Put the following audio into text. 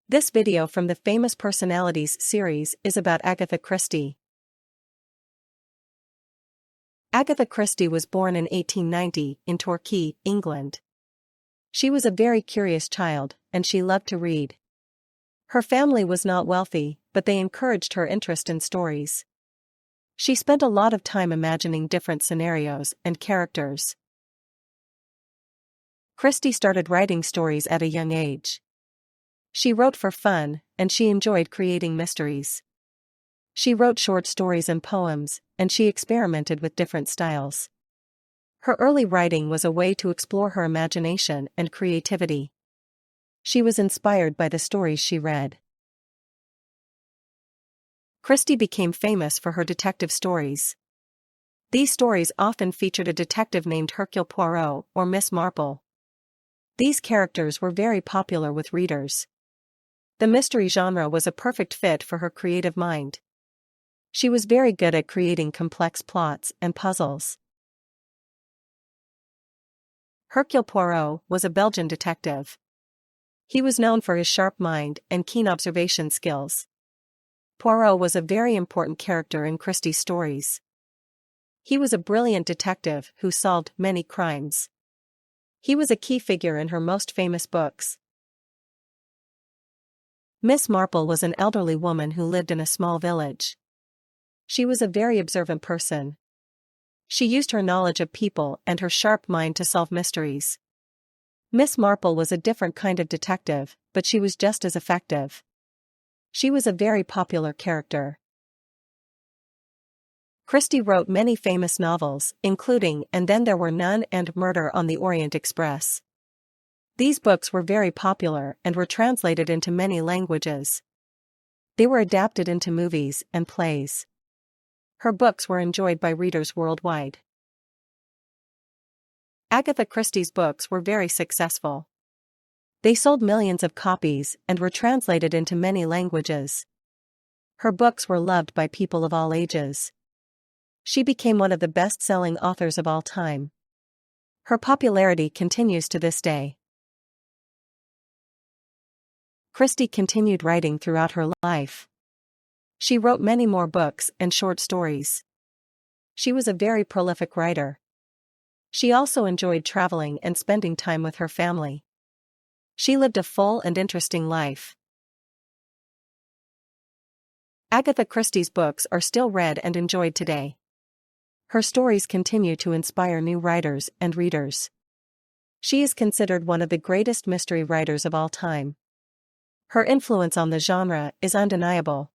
This video from the Famous Personalities series is about Agatha Christie. Agatha Christie was born in 1890 in Torquay, England. She was a very curious child, and she loved to read. Her family was not wealthy, but they encouraged her interest in stories. She spent a lot of time imagining different scenarios and characters. Christie started writing stories at a young age. She wrote for fun, and she enjoyed creating mysteries. She wrote short stories and poems, and she experimented with different styles. Her early writing was a way to explore her imagination and creativity. She was inspired by the stories she read. Christie became famous for her detective stories. These stories often featured a detective named Hercule Poirot or Miss Marple. These characters were very popular with readers. The mystery genre was a perfect fit for her creative mind. She was very good at creating complex plots and puzzles. Hercule Poirot was a Belgian detective. He was known for his sharp mind and keen observation skills. Poirot was a very important character in Christie's stories. He was a brilliant detective who solved many crimes. He was a key figure in her most famous books. Miss Marple was an elderly woman who lived in a small village. She was a very observant person. She used her knowledge of people and her sharp mind to solve mysteries. Miss Marple was a different kind of detective, but she was just as effective. She was a very popular character. Christie wrote many famous novels, including And Then There Were None and Murder on the Orient Express. These books were very popular and were translated into many languages. They were adapted into movies and plays. Her books were enjoyed by readers worldwide. Agatha Christie's books were very successful. They sold millions of copies and were translated into many languages. Her books were loved by people of all ages. She became one of the best-selling authors of all time. Her popularity continues to this day. Christie continued writing throughout her life. She wrote many more books and short stories. She was a very prolific writer. She also enjoyed traveling and spending time with her family. She lived a full and interesting life. Agatha Christie's books are still read and enjoyed today. Her stories continue to inspire new writers and readers. She is considered one of the greatest mystery writers of all time. Her influence on the genre is undeniable.